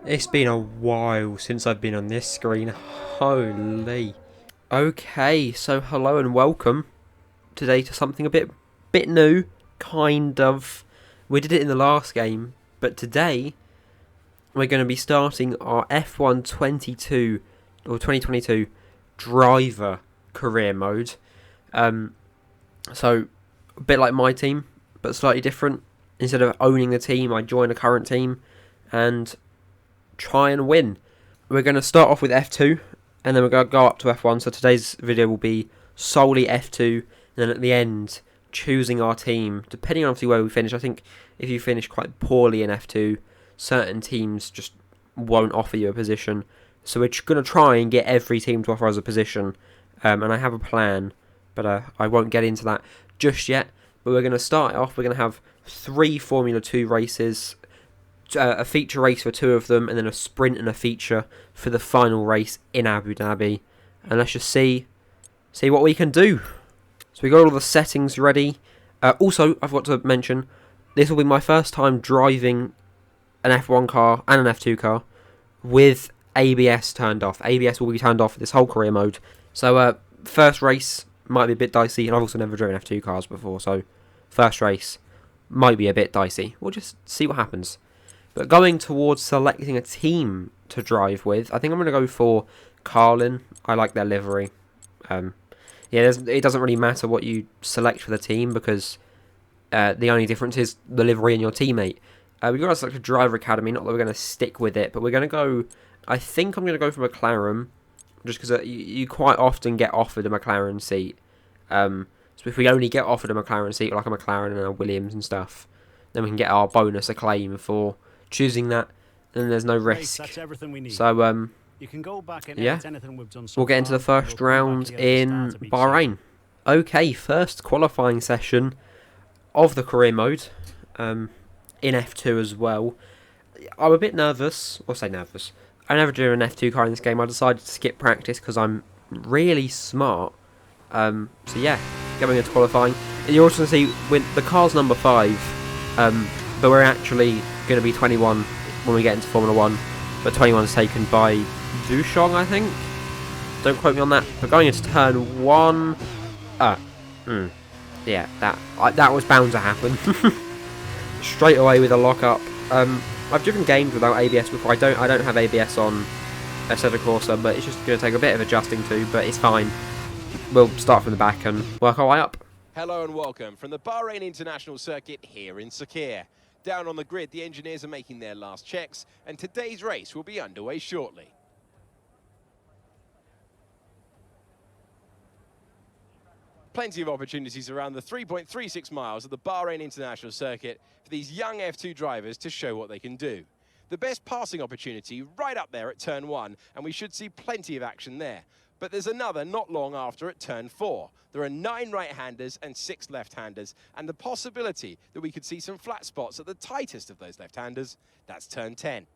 It's been a while since I've been on this screen. Holy. Okay, so hello and welcome today to something a bit new, kind of. We did it in the last game, but today we're going to be starting our F1 22 or 2022 driver career mode. So a bit like my team, but slightly different. Instead of owning the team, I join a current team and try and win. We're going to start off with F2 and then we're going to go up to F1. So today's video will be solely F2, and then at the end choosing our team depending on obviously where we finish. I think if you finish quite poorly in F2, certain teams just won't offer you a position. So we're going to try and get every team to offer us a position, and I have a plan, but I won't get into that just yet. But we're going to start off. We're going to have 3 Formula 2 races, a feature race for 2 of them, and then a sprint and a feature for the final race in Abu Dhabi. And let's just see what we can do. So we got all the settings ready. Also, I've got to mention, this will be my first time driving an F1 car and an F2 car with ABS turned off. ABS will be turned off for this whole career mode. So first race might be a bit dicey, and I've also never driven F2 cars before, so first race might be a bit dicey. We'll just see what happens. But going towards selecting a team to drive with, I think I'm going to go for Carlin. I like their livery. It doesn't really matter what you select for the team because the only difference is the livery and your teammate. We've got to select a driver academy, not that we're going to stick with it, but we're going to go, I think I'm going to go for McLaren, just because you quite often get offered a McLaren seat. So if we only get offered a McLaren seat, like a McLaren and a Williams and stuff, then we can get our bonus acclaim for choosing that, and there's no risk. That's everything we need. So you can go back and yeah, anything we've done so we'll get into the first round in Bahrain. Okay, first qualifying session of the career mode, in F2 as well. I'm a bit nervous, or say nervous. I never do an F2 car in this game. I decided to skip practice because I'm really smart. So yeah, going into qualifying. And you're also going to see the car's number 5, but we're actually going to be 21 when we get into Formula 1. But 21 is taken by Dushong, I think. Don't quote me on that. But going into turn 1, yeah, that was bound to happen. Straight away with a lock-up. I've driven games without ABS before. I don't have ABS on Assetto Corsa, but it's just going to take a bit of adjusting to, but it's fine. We'll start from the back and work our way up. Hello and welcome from the Bahrain International Circuit here in Sakhir. Down on the grid, the engineers are making their last checks, and today's race will be underway shortly. Plenty of opportunities around the 3.36 miles of the Bahrain International Circuit for these young F2 drivers to show what they can do. The best passing opportunity right up there at turn 1, and we should see plenty of action there. But there's another not long after at turn 4. There are 9 right-handers and 6 left-handers, and the possibility that we could see some flat spots at the tightest of those left-handers, that's turn 10.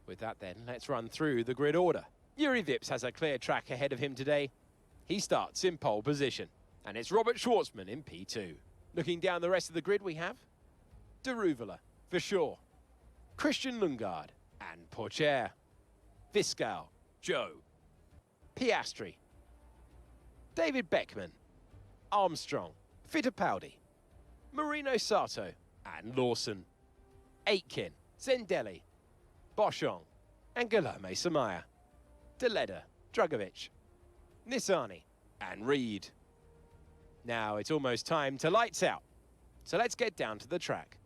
With that then, let's run through the grid order. Yuri Vips has a clear track ahead of him today. He starts in pole position, and it's Robert Schwartzman in P2. Looking down the rest of the grid, we have Deruvala, Verschoor, Christian Lundgaard, and Pourchaire, Viscal, Joe, Piastri, David Beckman, Armstrong, Fittipaldi, Marino Sato, and Lawson, Aitken, Zendelli, Boschong, and Guilherme Samaya, Deleda, Drugovic, Nissani, and Reed. Now it's almost time to lights out, so let's get down to the track.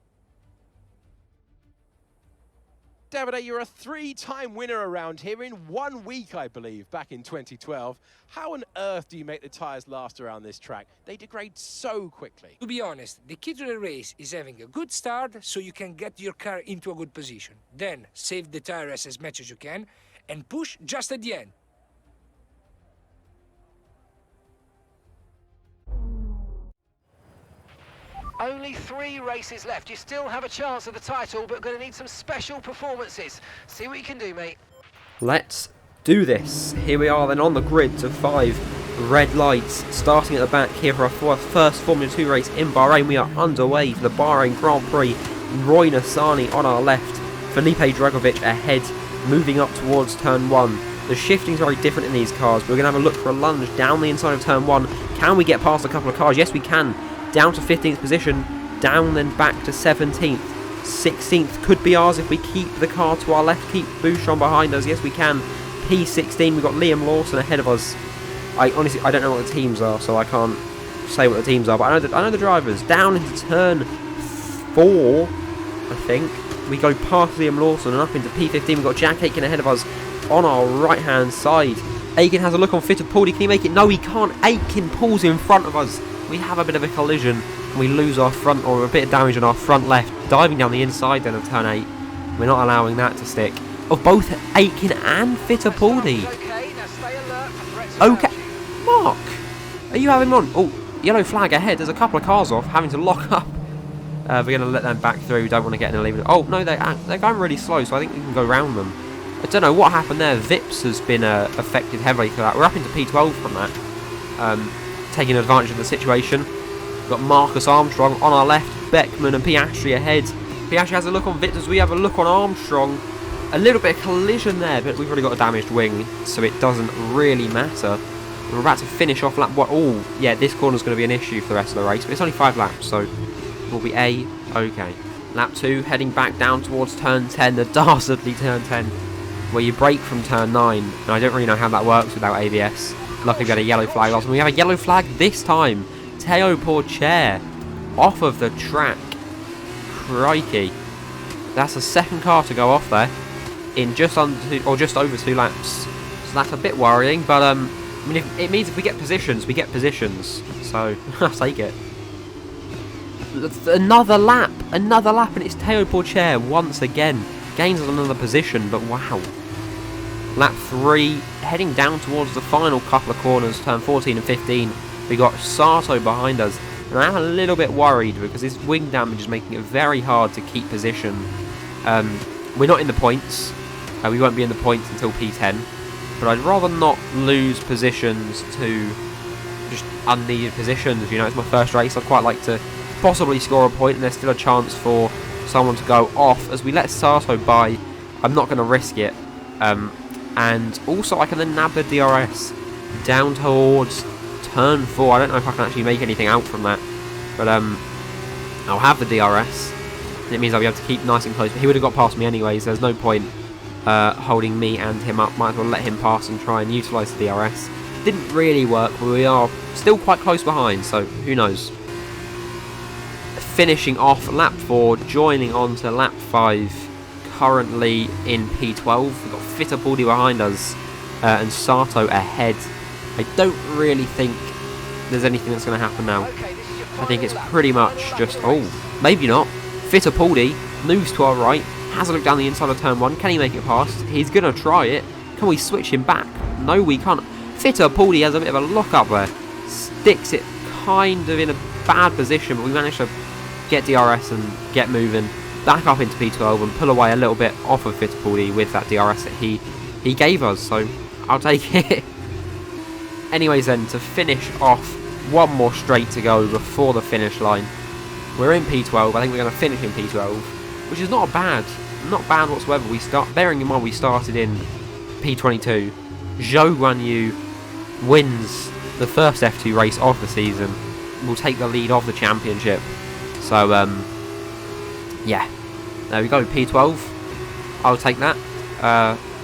Davide, you're a 3-time winner around here in 1 week, I believe, back in 2012. How on earth do you make the tyres last around this track? They degrade so quickly. To be honest, the key to the race is having a good start so you can get your car into a good position. Then save the tires as much as you can and push just at the end. Only 3 races left. You still have a chance at the title, but going to need some special performances. See what you can do, mate. Let's do this. Here we are then on the grid to 5 red lights. Starting at the back here for our first Formula 2 race in Bahrain. We are underway for the Bahrain Grand Prix. Roy Nissany on our left. Felipe Dragovic ahead, moving up towards turn 1. The shifting is very different in these cars. We're going to have a look for a lunge down the inside of turn 1. Can we get past a couple of cars? Yes, we can. Down to 15th position, down then back to 17th. 16th could be ours if we keep the car to our left, keep Bouchon behind us. Yes, we can. P16, we've got Liam Lawson ahead of us. I don't know what the teams are, so I can't say what the teams are, but I know the drivers. Down into turn 4, I think. We go past Liam Lawson and up into P15. We've got Jack Aitken ahead of us on our right-hand side. Aitken has a look on Fittipaldi. Can he make it? No, he can't. Aitken pulls in front of us. We have a bit of a collision, and we lose our front, or a bit of damage on our front left. Diving down the inside then of turn 8. We're not allowing that to stick. Of both Aitken and Fittipaldi. Okay. Mark, are you having on? Oh, yellow flag ahead. There's a couple of cars off, having to lock up. We're going to let them back through. Don't want to get in a lead. Oh, no, they're going really slow, so I think we can go round them. I don't know what happened there. Vips has been affected heavily for that. We're up into P12 from that. Taking advantage of the situation. We've got Marcus Armstrong on our left. Beckman and Piastri ahead. Piastri has a look on Vips as we have a look on Armstrong. A little bit of collision there, but we've already got a damaged wing, so it doesn't really matter. We're about to finish off lap 1. Oh, yeah, this corner's going to be an issue for the rest of the race, but it's only 5 laps, so we'll be A-okay. Lap 2, heading back down towards turn 10, the dastardly turn 10, where you brake from turn 9, and I don't really know how that works without ABS. Luckily we had a yellow flag last time. We have a yellow flag this time. Teo Porcher off of the track. Crikey. That's the second car to go off there in just under or just over 2 laps. So that's a bit worrying, but I mean, it means if we get positions, we get positions. So I'll take it. Another lap, and it's Teo Porcher once again. Gains another position, but wow. Lap 3, heading down towards the final couple of corners, turn 14 and 15. We got Sato behind us, and I'm a little bit worried because his wing damage is making it very hard to keep position. We're not in the points. We won't be in the points until P10, but I'd rather not lose positions to just unneeded positions. You know, it's my first race. I'd quite like to possibly score a point, and there's still a chance for someone to go off. As we let Sato by, I'm not going to risk it. And also I can then nab the DRS down towards turn 4. I don't know if I can actually make anything out from that, but I'll have the DRS. It means I'll be able to keep nice and close, but he would have got past me anyways. There's no point holding me and him up. Might as well let him pass and try and utilise the DRS. Didn't really work, but we are still quite close behind, so who knows. Finishing off lap 4, joining on to lap 5, currently in P12. We've got Fittipaldi behind us and Sato ahead. I don't really think there's anything that's going to happen now. I think it's pretty much just, oh, maybe not. Fittipaldi moves to our right, has a look down the inside of turn 1. Can he make it past? He's going to try it. Can we switch him back? No, we can't. Fittipaldi has a bit of a lock up there. Sticks it kind of in a bad position, but we managed to get DRS and get moving back up into P12 and pull away a little bit off of Fittipaldi with that DRS that he gave us, so I'll take it. Anyways then, to finish off, one more straight to go before the finish line. We're in P12. I think we're going to finish in P12, which is not bad whatsoever. Bearing in mind we started in P22. Zhou Guanyu wins the first F2 race of the season. Will take the lead of the championship. So yeah, there we go. P12. I'll take that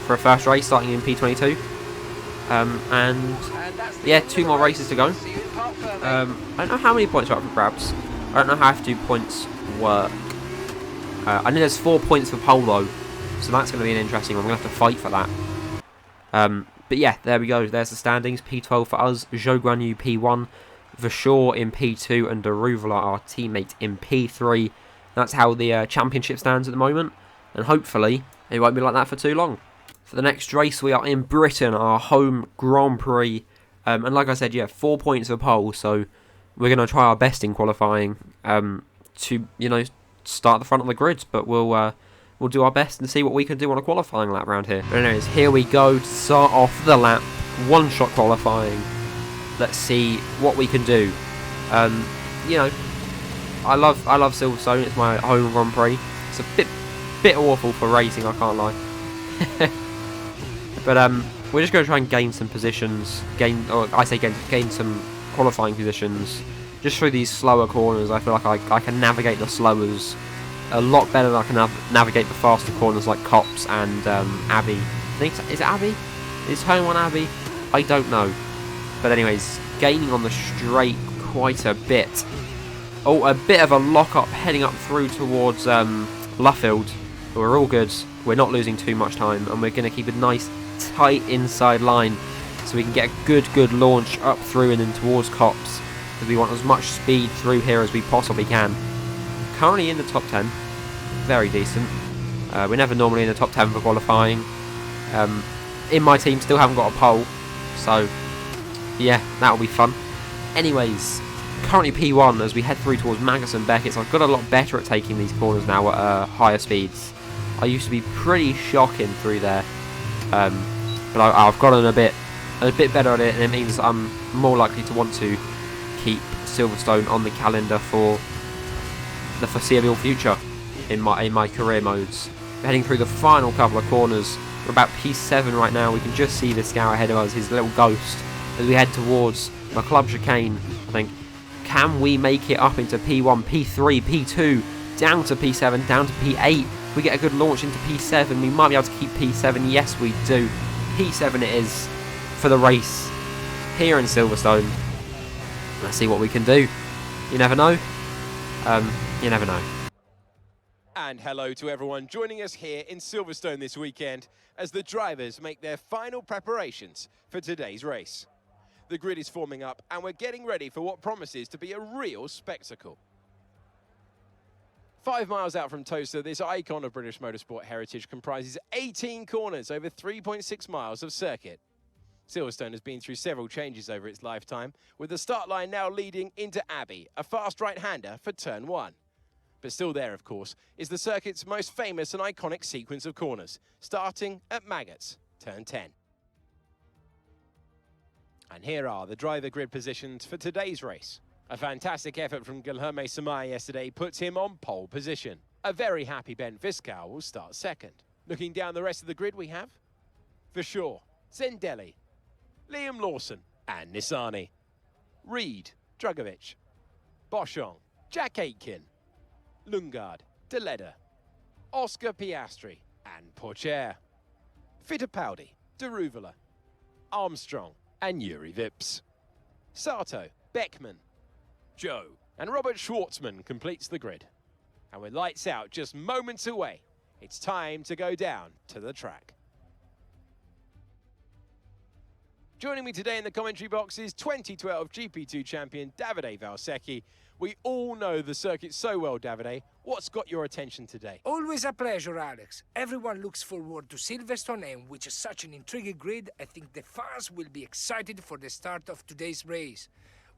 for a first race starting in P22. And yeah, 2 more races to go. I don't know how many points are up for grabs. I don't know how F2 points work. I know there's 4 points for pole though, so that's going to be an interesting one. I'm going to have to fight for that. But yeah, there we go. There's the standings. P12 for us. Zhou Guanyu P1. Vashaw in P2 and Daruvala, our teammate, in P3. That's how the championship stands at the moment. And hopefully, it won't be like that for too long. For the next race, we are in Britain, our home Grand Prix. And like I said, yeah, 4 points for pole. So we're going to try our best in qualifying to, you know, start at the front of the grid. But we'll do our best and see what we can do on a qualifying lap around here. But anyways, here we go to start off the lap. 1-shot qualifying. Let's see what we can do. You know, I love Silverstone. It's my home Grand Prix. It's a bit bit awful for racing, I can't lie. But we're just going to try and gain some positions, gain some qualifying positions, just through these slower corners. I feel like I can navigate the slowers a lot better than I can navigate the faster corners like Copse and Abbey. I think is it Abbey? Is Turn 1 Abbey? I don't know. But anyways, gaining on the straight quite a bit. Oh, a bit of a lock-up heading up through towards Luffield. But we're all good. We're not losing too much time, and we're going to keep a nice, tight inside line so we can get a good launch up through and then towards Copse, because we want as much speed through here as we possibly can. Currently in the top 10. Very decent. We're never normally in the top 10 for qualifying. In my team, still haven't got a pole, so yeah, that'll be fun. Anyways, currently P1 as we head through towards Magus and Beckett. So I've got a lot better at taking these corners now at higher speeds. I used to be pretty shocking through there, but I've gotten a bit better at it, and it means I'm more likely to want to keep Silverstone on the calendar for the foreseeable future in my career modes. We're heading through the final couple of corners. We're about P7 right now. We can just see this guy ahead of us, his little ghost, as we head towards the club chicane. I think, can we make it up into P1, P3, P2, down to P7, down to P8? We get a good launch into P7. We might be able to keep P7. Yes, we do. P7 it is for the race here in Silverstone. Let's see what we can do. You never know. You never know. And hello to everyone joining us here in Silverstone this weekend as the drivers make their final preparations for today's race. The grid is forming up and we're getting ready for what promises to be a real spectacle. 5 miles out from Tosa, this icon of British motorsport heritage comprises 18 corners over 3.6 miles of circuit. Silverstone has been through several changes over its lifetime, with the start line now leading into Abbey, a fast right-hander for turn 1. But still there, of course, is the circuit's most famous and iconic sequence of corners, starting at Maggots, turn 10. And here are the driver grid positions for today's race. A fantastic effort from Guilherme Samai yesterday puts him on pole position. A very happy Ben Fiscal will start second. Looking down the rest of the grid we have Vershaw, Zendelli, Liam Lawson and Nissani, Reed, Drugovic, Boschong, Jack Aitken, Lundgaard, Deleda, Oscar Piastri and Pourchaire, Fittipaldi, Deruvala, Armstrong and Yuri Vips. Sato, Beckman, Joe and Robert Schwartzman completes the grid. And with lights out just moments away, it's time to go down to the track. Joining me today in the commentary box is 2012 GP2 champion Davide Valsecchi. We all know the circuit so well, Davide. What's got your attention today? Always a pleasure, Alex. Everyone looks forward to Silverstone, and with such an intriguing grid, I think the fans will be excited for the start of today's race.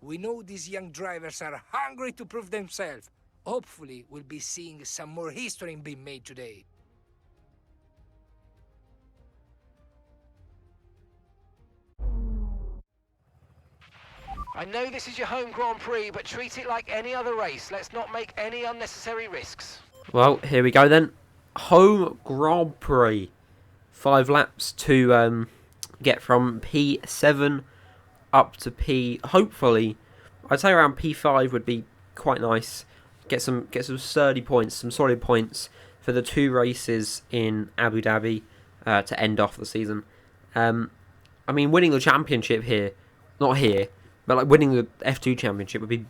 We know these young drivers are hungry to prove themselves. Hopefully, we'll be seeing some more history being made today. I know this is your home Grand Prix, but treat it like any other race. Let's not make any unnecessary risks. Well, here we go then. Home Grand Prix. 5 laps to get from P7 up to P. Hopefully, I'd say around P5 would be quite nice. Get some sturdy points, some solid points for the 2 races in Abu Dhabi to end off the season. I mean, winning the championship here, not here, but like winning the F2 championship would be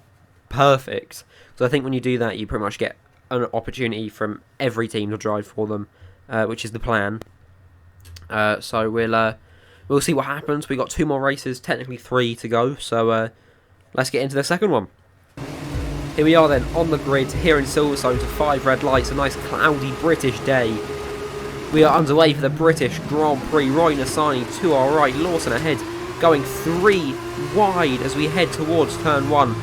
perfect. So I think when you do that, you pretty much get an opportunity from every team to drive for them, which is the plan. So we'll see what happens. We got 2 more races, technically 3 to go. So let's get into the second one. Here we are then on the grid here in Silverstone to 5 red lights. A nice cloudy British day. We are underway for the British Grand Prix. Roy Nissani to our right, Lawson ahead, going 3 wide as we head towards turn 1.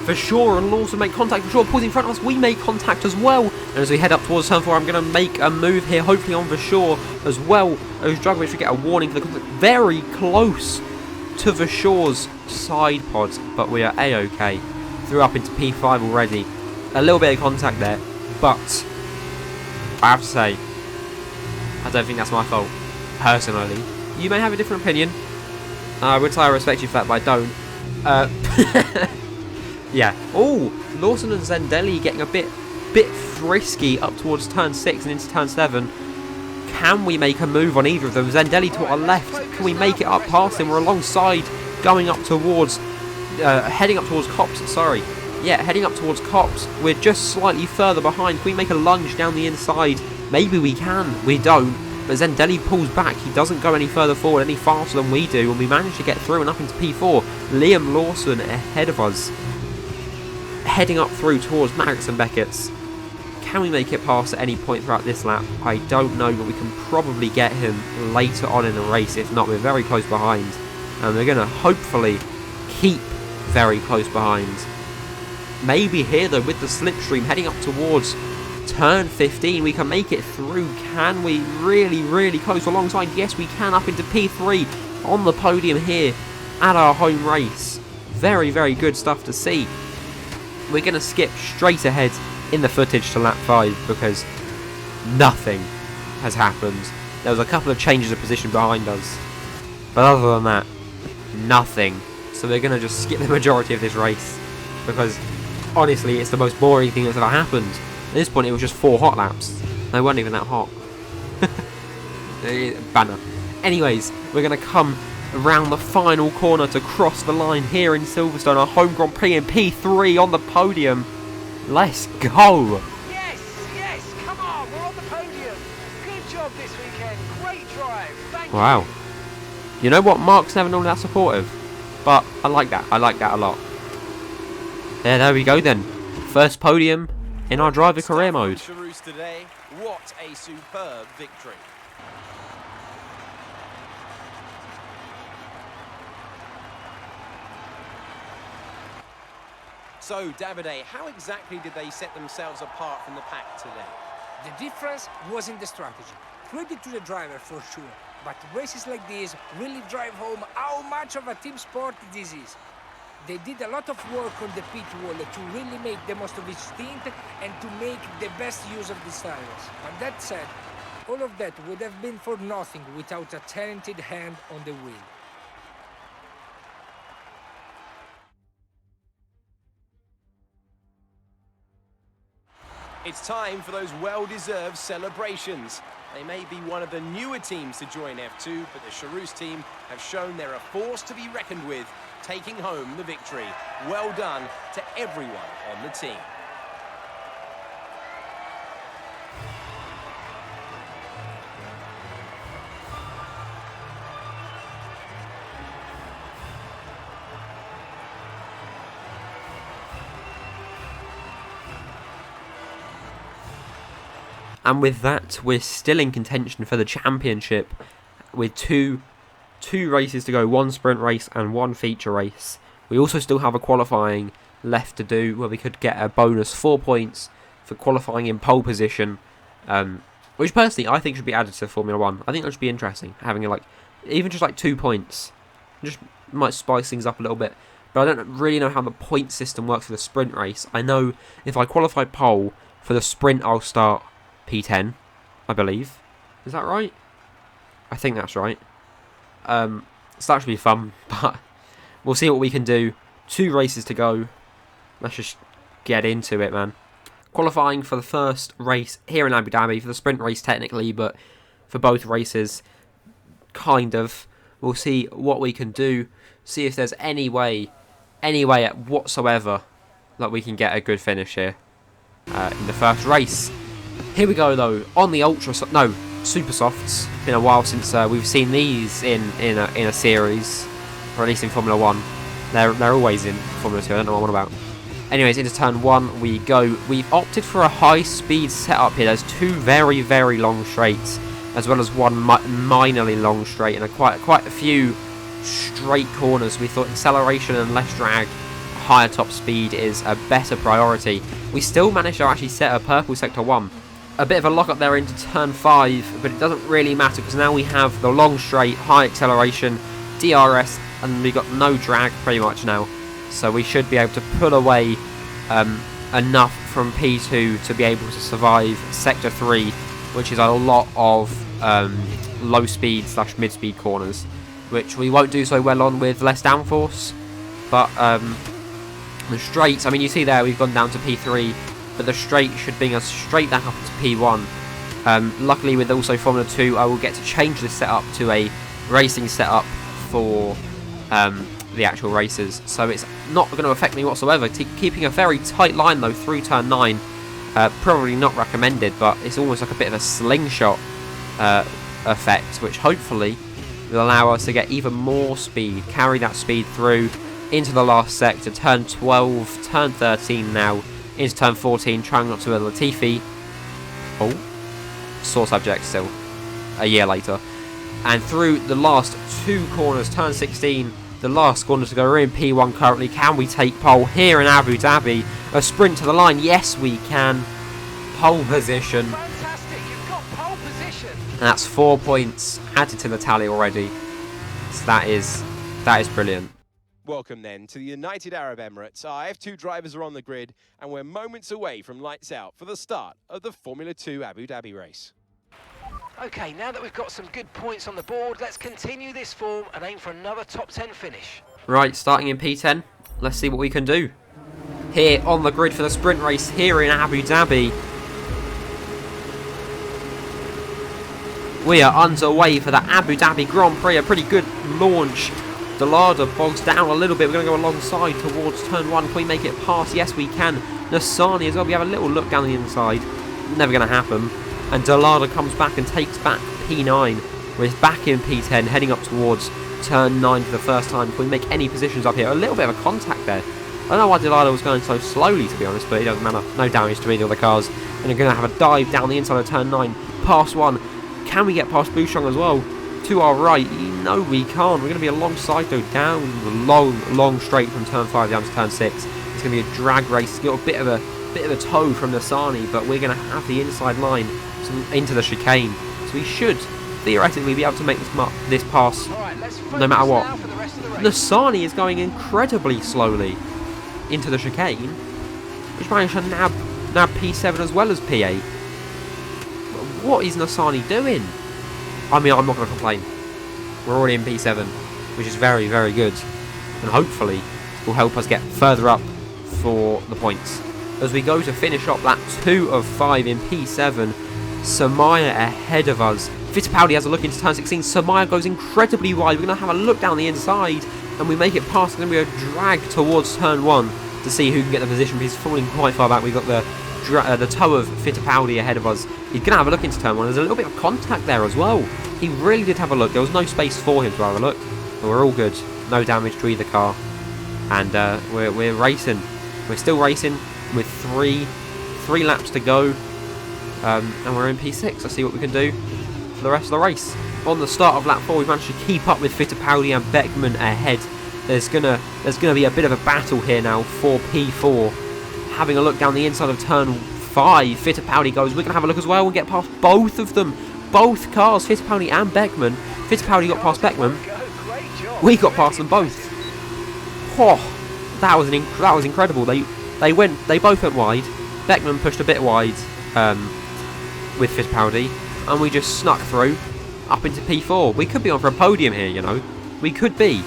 Vershaw and Lawson make contact. Vershaw pulls in front of us. We make contact as well. And as we head up towards turn 4, I'm going to make a move here, hopefully on Vershaw as well. As Drugovic will get a warning for the contact. Very close to Vershaw's side pods, but we are A-OK. Through up into P5 already. A little bit of contact there, but I have to say, I don't think that's my fault, personally. You may have a different opinion. I would say I respect you for that, but I don't. Yeah. Oh, Lawson and Zendelli getting a bit frisky up towards turn 6 and into turn 7. Can we make a move on either of them? Zendelli to our left. Can we make it up past him? We're alongside, going up towards, heading up towards Copse. Sorry. Yeah, heading up towards Copse. We're just slightly further behind. Can we make a lunge down the inside? Maybe we can. We don't. But Zendelli pulls back. He doesn't go any further forward, any faster than we do. And we manage to get through and up into P4. Liam Lawson ahead of us, heading up through towards Maddox and Beckett's. Can we make it past at any point throughout this lap? I don't know, but we can probably get him later on in the race. If not, we're very close behind. And we're going to hopefully keep very close behind. Maybe here, though, with the slipstream heading up towards turn 15, we can make it through. Can we? Really close alongside. Yes, we can, up into P3 on the podium here at our home race. Very good stuff to see. We're going to skip straight ahead in the footage to lap 5 because nothing has happened. There was a couple of changes of position behind us, but other than that, nothing. So we're going to just skip the majority of this race because honestly it's the most boring thing that's ever happened. At this point it was just 4 hot laps. They weren't even that hot. Banner. Anyways, we're going to come around the final corner to cross the line here in Silverstone, our home Grand Prix in P3 on the podium. Let's go! Yes, come on, we're on the podium. Good job this weekend, great drive, thank you. Wow. You know what, Mark's never normally that supportive, but I like that a lot. There we go then. First podium in our driver career mode. Today. What a superb victory. So, Davide, how exactly did they set themselves apart from the pack today? The difference was in the strategy. Credit to the driver for sure, but races like this really drive home how much of a team sport this is. They did a lot of work on the pit wall to really make the most of each stint and to make the best use of the tires. But that said, all of that would have been for nothing without a talented hand on the wheel. It's time for those well-deserved celebrations. They may be one of the newer teams to join F2, but the Charouz team have shown they're a force to be reckoned with, taking home the victory. Well done to everyone on the team. And with that, we're still in contention for the championship with two races to go, 1 sprint race and 1 feature race. We also still have a qualifying left to do where we could get a bonus 4 points for qualifying in pole position, which personally I think should be added to Formula 1. I think that should be interesting, having even just 2 points. Just might spice things up a little bit. But I don't really know how the point system works for the sprint race. I know if I qualify pole for the sprint, I'll start P10, I believe. Is that right? I think that's right. So that should be fun, but we'll see what we can do. 2 races to go. Let's just get into it, man. Qualifying for the first race here in Abu Dhabi, for the sprint race technically, but for both races, kind of. We'll see what we can do, see if there's any way whatsoever that we can get a good finish here in the first race. Here we go though, on the super softs. Been a while since we've seen these in a series, or at least in Formula 1. They're always in Formula 2, I don't know what I'm on about. Anyways, into turn 1 we go. We've opted for a high speed setup here. There's 2 very long straights, as well as 1 minorly long straight, and quite a few straight corners. We thought acceleration and less drag, higher top speed is a better priority. We still managed to actually set a purple sector 1. A bit of a lock up there into turn 5, but it doesn't really matter because now we have the long straight, high acceleration, DRS, and we've got no drag pretty much now. So we should be able to pull away enough from P2 to be able to survive sector 3 which is a lot of low speed / mid speed corners, which we won't do so well on with less downforce. But the straights, I mean, you see there we've gone down to P3, but the straight should bring us straight back up to P1. Luckily, with also Formula 2, I will get to change this setup to a racing setup for the actual races, so it's not going to affect me whatsoever. Keeping a very tight line though through turn 9, probably not recommended, but it's almost like a bit of a slingshot effect, which hopefully will allow us to get even more speed, carry that speed through into the last sector, turn 12, turn 13 now, into turn 14, trying not to a Latifi. Oh, sore subject still, a year later. And through the last 2 corners, turn 16, the last corner to go. We're in P1 currently. Can we take pole here in Abu Dhabi? A sprint to the line. Yes, we can. Pole position. Fantastic, you've got pole position. That's 4 points added to the tally already. So that is brilliant. Welcome then to the United Arab Emirates. Our F2 drivers are on the grid and we're moments away from lights out for the start of the Formula 2 Abu Dhabi race. Okay, now that we've got some good points on the board, let's continue this form and aim for another top 10 finish. Right, starting in P10, let's see what we can do. Here on the grid for the sprint race here in Abu Dhabi. We are underway for the Abu Dhabi Grand Prix, a pretty good launch. Delada bogs down a little bit. We're going to go alongside towards turn 1. Can we make it past? Yes, we can. Nassani as well. We have a little look down the inside. Never going to happen. And Delada comes back and takes back P9. We're back in P10, heading up towards turn 9 for the first time. Can we make any positions up here? A little bit of a contact there. I don't know why Delada was going so slowly, to be honest, but it doesn't matter. No damage to either of the cars. And we're going to have a dive down the inside of turn 9, past 1. Can we get past Bouchon as well? To our right? No, we can't. We're going to be alongside, though, down the long straight from turn 5 down to turn 6. It's going to be a drag race. It's got a bit of a tow from Nassani, but we're going to have the inside line into the chicane. So we should theoretically be able to make this pass no matter what. Nassani is going incredibly slowly into the chicane, which managed to nab P7 as well as P8. What is Nassani doing? I mean, I'm not going to complain. We're already in P7, which is very, very good. And hopefully will help us get further up for the points. As we go to finish up lap 2 of 5 in P7, Samaya ahead of us. Fittipaldi has a look into turn 16. Samaya goes incredibly wide. We're going to have a look down the inside, and we make it past. It's going to be a drag towards turn 1 to see who can get the position. He's falling quite far back. We've got the toe of Fittipaldi ahead of us. He's going to have a look into turn 1. There's a little bit of contact there as well. He really did have a look. There was no space for him to have a look. But we're all good. No damage to either car. And we're racing. We're still racing with three laps to go. And we're in P6. Let's see what we can do for the rest of the race. On the start of lap 4, we managed to keep up with Fittipaldi and Beckman ahead. There's gonna be a bit of a battle here now for P4. Having a look down the inside of turn 5, Fittipaldi goes. We're gonna have a look as well and get past both of them. Both cars, Fittipaldi and Beckman. Fittipaldi got past Beckman. We got past them both. Oh, that was incredible. They both went wide. Beckman pushed a bit wide with Fittipaldi, and we just snuck through up into P4. We could be on for a podium here, you know. We could be.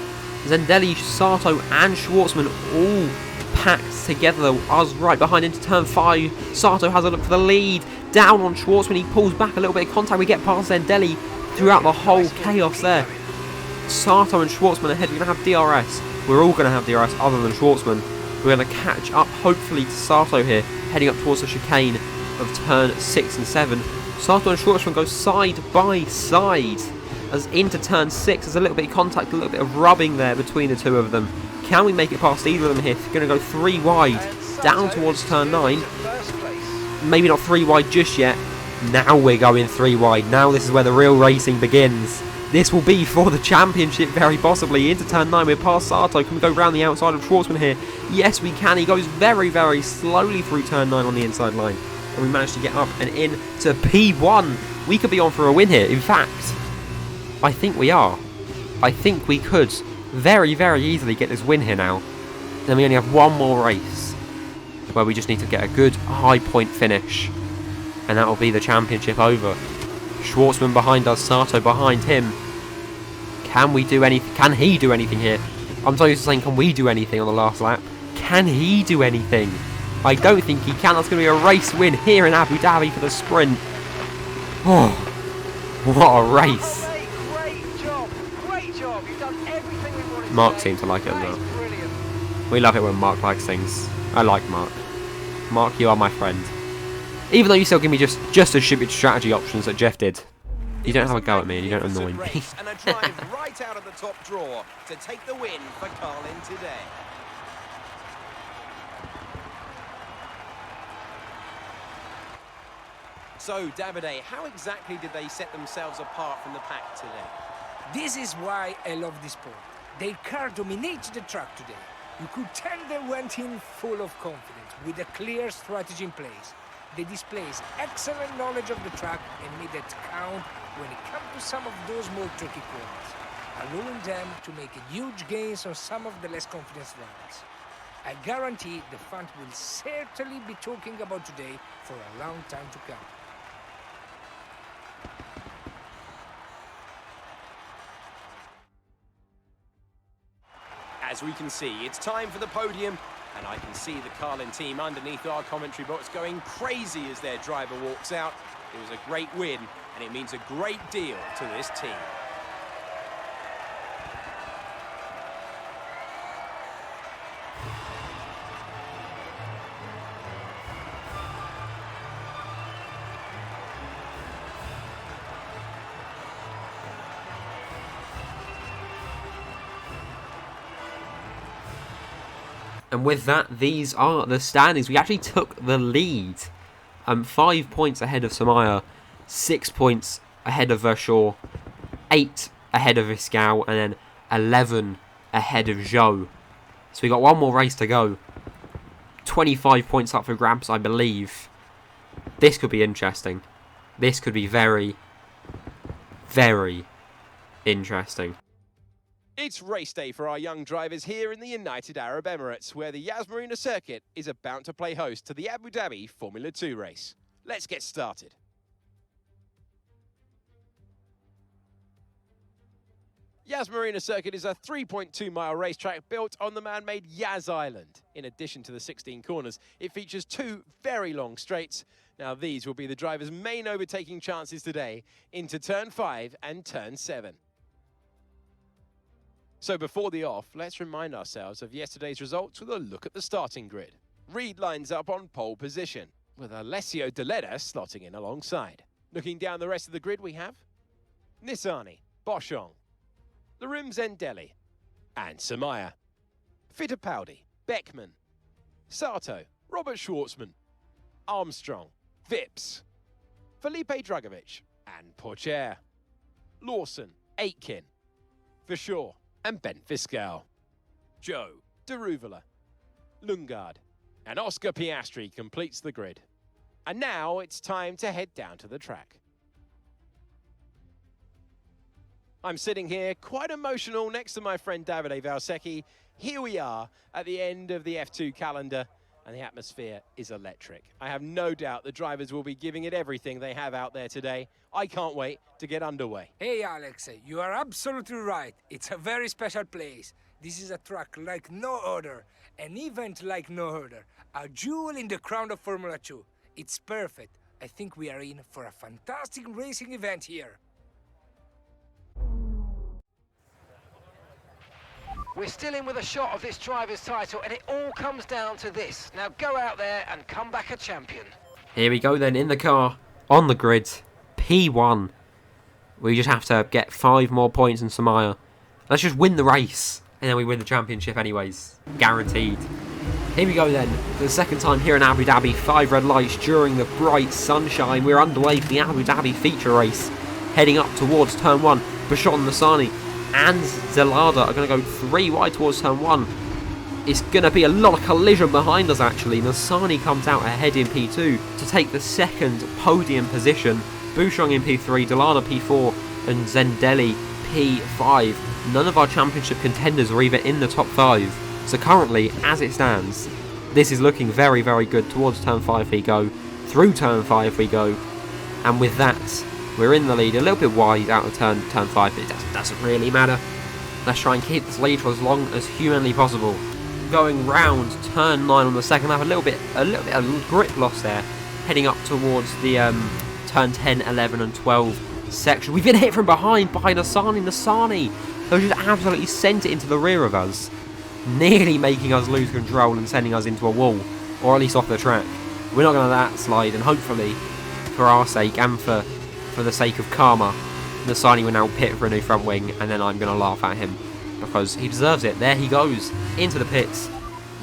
Zendelli, Sato, and Schwartzman all packed together. Us right behind into turn 5. Sato has a look for the lead. Down on Schwartzman, he pulls back, a little bit of contact. We get past Zendelli throughout the whole chaos there. Sato and Schwartzman ahead. We're going to have DRS. We're all going to have DRS other than Schwartzman. We're going to catch up, hopefully, to Sato here, heading up towards the chicane of turn 6 and 7. Sato and Schwartzman go side by side as into turn 6. There's a little bit of contact, a little bit of rubbing there between the two of them. Can we make it past either of them here? Going to go 3 wide, down towards turn 9. Maybe not 3 wide just yet. Now we're going 3 wide. Now this is where the real racing begins. This will be for the championship, very possibly. Into turn 9, we're past Sato. Can we go round the outside of Schwartzman here? Yes, we can. He goes very, very slowly through turn 9 on the inside line. And we managed to get up and in to P1. We could be on for a win here. In fact, I think we are. I think we could very, very easily get this win here now. Then we only have one more race where we just need to get a good high point finish. and that will be the championship over. Schwartzman behind us, Sato behind him. Can we do anything? Can he do anything here? I'm so used to saying, can we do anything on the last lap? Can he do anything? I don't think he can. That's going to be a race win here in Abu Dhabi for the sprint. Oh, what a race. Oh, mate, great job. Great job. You've done everything we wanted. Mark seemed to like it as well. Brilliant. We love it when Mark likes things. I like Mark. Mark, you are my friend. Even though you still give me just as stupid strategy options that Jeff did. You don't have a go at me and you don't annoy me. And a drive right out of the top draw to take the win for Carlin today. So, Davide, how exactly did they set themselves apart from the pack today? This is why I love this sport. Their car dominated the track today. You could tell they went in full of confidence, with a clear strategy in place. They displays excellent knowledge of the track and made it count when it comes to some of those more tricky corners, allowing them to make huge gains on some of the less confident drivers. I guarantee the fans will certainly be talking about today for a long time to come. As we can see, it's time for the podium, and I can see the Carlin team underneath our commentary box going crazy as their driver walks out. It was a great win, and it means a great deal to this team. And with that, these are the standings. We actually took the lead. 5 points ahead of Samaya, 6 points ahead of Verschoor, 8 ahead of Viscal, and then 11 ahead of Zhou. So we got one more race to go. 25 points up for grabs, I believe. This could be interesting. This could be very, very interesting. It's race day for our young drivers here in the United Arab Emirates, where the Yas Marina circuit is about to play host to the Abu Dhabi Formula 2 race. Let's get started. Yas Marina circuit is a 3.2-mile racetrack built on the man-made Yas Island. In addition to the 16 corners, it features 2 very long straights. Now these will be the drivers' main overtaking chances today into turn 5 and turn 7. So before the off, let's remind ourselves of yesterday's results with a look at the starting grid. Reed lines up on pole position, with Alessio Deletta slotting in alongside. Looking down the rest of the grid, we have Nissani, Boschong, Larim Zendelli, and Samaya, Fittipaldi, Beckman, Sato, Robert Schwartzman, Armstrong, Vips, Felipe Dragovic, and Porcher, Lawson, Aitken, Verschoor, and Ben Viscal, Joe, Deruvala, Lungard, and Oscar Piastri completes the grid. And now it's time to head down to the track. I'm sitting here quite emotional next to my friend Davide Valsecchi. Here we are at the end of the F2 calendar, and the atmosphere is electric. I have no doubt the drivers will be giving it everything they have out there today. I can't wait to get underway. Hey Alex, you are absolutely right. It's a very special place. This is a track like no other, an event like no other, a jewel in the crown of Formula 2. It's perfect. I think we are in for a fantastic racing event here. We're still in with a shot of this driver's title, and it all comes down to this. Now go out there and come back a champion. Here we go then, in the car, on the grid, P1. We just have to get 5 more points than Samaya. Let's just win the race, and then we win the championship anyways. Guaranteed. Here we go then, for the second time here in Abu Dhabi, 5 red lights during the bright sunshine. We're underway for the Abu Dhabi feature race, heading up towards turn 1. Bashon Nassani and Zelada are going to go 3 wide towards turn 1. It's going to be a lot of collision behind us actually. Nassani comes out ahead in P2 to take the second podium position. Bouchon in P3, Delana P4 and Zendelli P5. None of our championship contenders are even in the top 5. So currently, as it stands, this is looking very, very good. Towards turn 5 we go. through turn 5 we go, and with that, we're in the lead, a little bit wide out of turn 5, but it doesn't really matter. Let's try and keep this lead for as long as humanly possible. Going round turn 9 on the second lap, a little bit of grip loss there, heading up towards the turn 10, 11 and 12 section. We've been hit from behind by Nasani. So just absolutely sent it into the rear of us, nearly making us lose control and sending us into a wall, or at least off the track. We're not going to let that slide, and hopefully, for our sake and for the sake of karma, Nasani will now pit for a new front wing, and then I'm going to laugh at him because he deserves it. There he goes into the pits.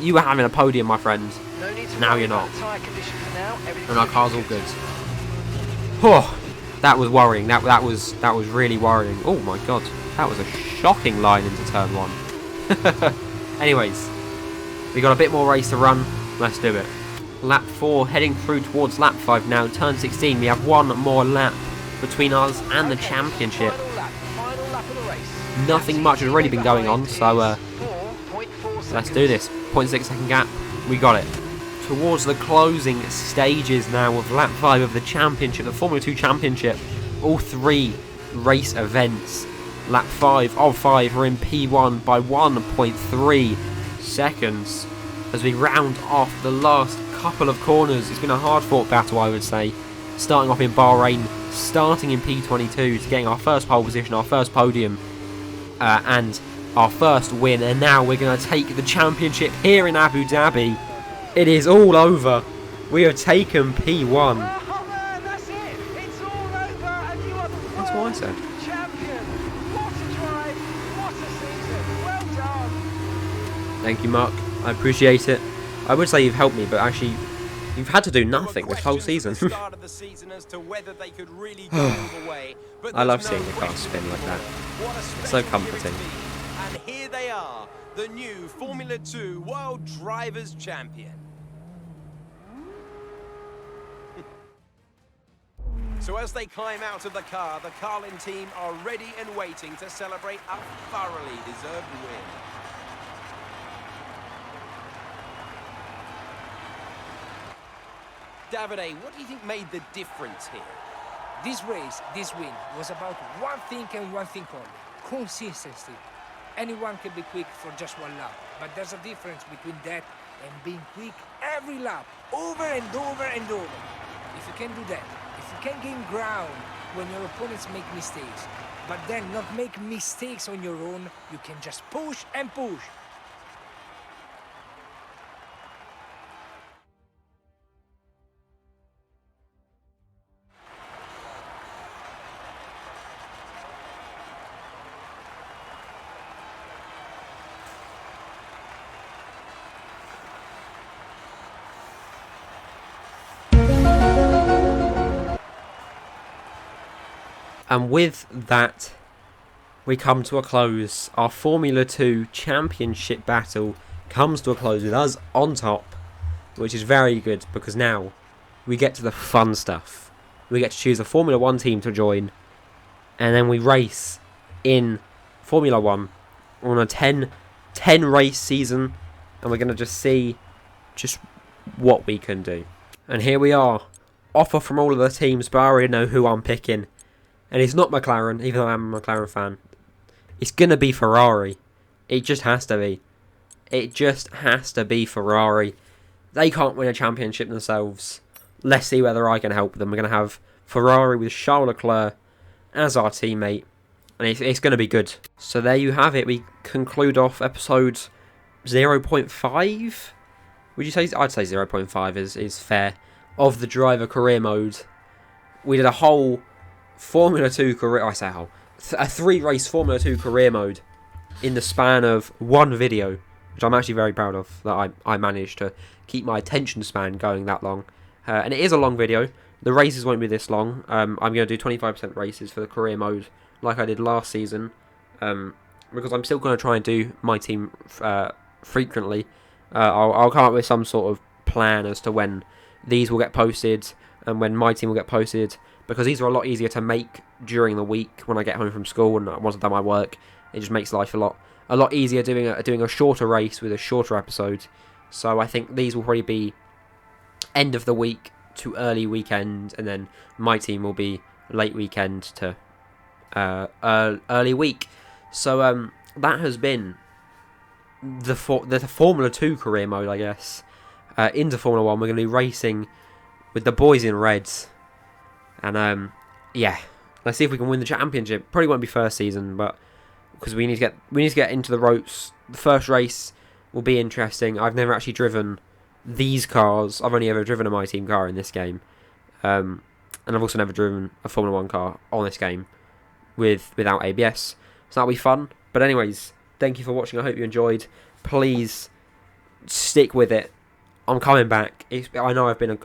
You were having a podium, my friend. No need to now worry you're not. about the tyre condition for now. And our car's all good. Oh, that was worrying. That was really worrying. Oh my god, that was a shocking line into turn 1. Anyways, we got a bit more race to run. Let's do it. Lap 4, heading through towards lap 5 now. Turn 16, we have one more lap between us and the championship. Final lap of the race. Nothing much has already been going on, so let's do this. 0.6 second gap, we got it. Towards the closing stages now of lap 5 of the championship, the Formula 2 championship. All 3 race events. Lap 5 of 5, we're in P1 by 1.3 seconds as we round off the last couple of corners. It's been a hard fought battle, I would say. Starting off in Bahrain, starting in P22 to getting our first pole position, our first podium, and our first win. And now we're going to take the championship here in Abu Dhabi. It is all over. We have taken P1. Oh man, that's it. It's all over, and you are the That's what I said. champion. What a drive, what a season. Well done. Thank you, Mark. I appreciate it. I would say you've helped me, but actually, you've had to do nothing this whole season. I love seeing the car spin like that. It's so comforting. And here they are, the new Formula 2 World Drivers' Champion. So as they climb out of the car, the Carlin team are ready and waiting to celebrate a thoroughly deserved win. Davide, what do you think made the difference here? This race, this win, was about one thing and one thing only: consistency. Anyone can be quick for just one lap, but there's a difference between that and being quick every lap, over and over and over. If you can do that, if you can gain ground when your opponents make mistakes, but then not make mistakes on your own, you can just push and push. And with that, we come to a close. Our Formula 2 championship battle comes to a close with us on top, which is very good because now we get to the fun stuff. We get to choose a Formula 1 team to join, and then we race in Formula 1 on a 10 race season, and we're going to just see just what we can do. And here we are. Offer from all of the teams, but I already know who I'm picking. And it's not McLaren, even though I'm a McLaren fan. It's going to be Ferrari. It just has to be. It just has to be Ferrari. They can't win a championship themselves. Let's see whether I can help them. We're going to have Ferrari with Charles Leclerc as our teammate. And it's going to be good. So there you have it. We conclude off episode 0.5. Would you say? I'd say 0.5 is fair. Of the driver career mode. We did a whole Formula 2 career, I say a 3-race Formula 2 career mode in the span of one video, which I'm actually very proud of, that I managed to keep my attention span going that long. And it is a long video. The races won't be this long. I'm going to do 25% races for the career mode like I did last season, because I'm still going to try and do my team frequently. I'll come up with some sort of plan as to when these will get posted and when my team will get posted, because these are a lot easier to make during the week when I get home from school and once I've done my work. It just makes life a lot easier doing a shorter race with a shorter episode. So I think these will probably be end of the week to early weekend, and then my team will be late weekend to early week. So that has been the Formula 2 career mode, I guess. Into Formula 1, we're going to be racing with the boys in reds. And yeah, let's see if we can win the championship. Probably won't be first season, but because we need to get into the ropes. The first race will be interesting. I've never actually driven these cars. I've only ever driven a My Team car in this game. And I've also never driven a Formula 1 car on this game without ABS. So that'll be fun. But anyways, thank you for watching. I hope you enjoyed. Please stick with it. I'm coming back. I know I've been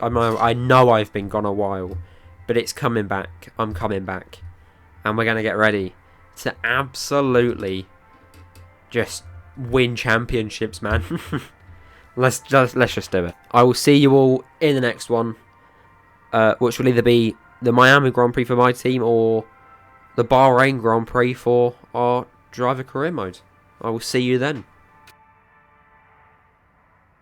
gone a while, but it's coming back. I'm coming back, and we're gonna get ready to absolutely just win championships, man. let's just do it. I will see you all in the next one, which will either be the Miami Grand Prix for my team or the Bahrain Grand Prix for our driver career mode. I will see you then.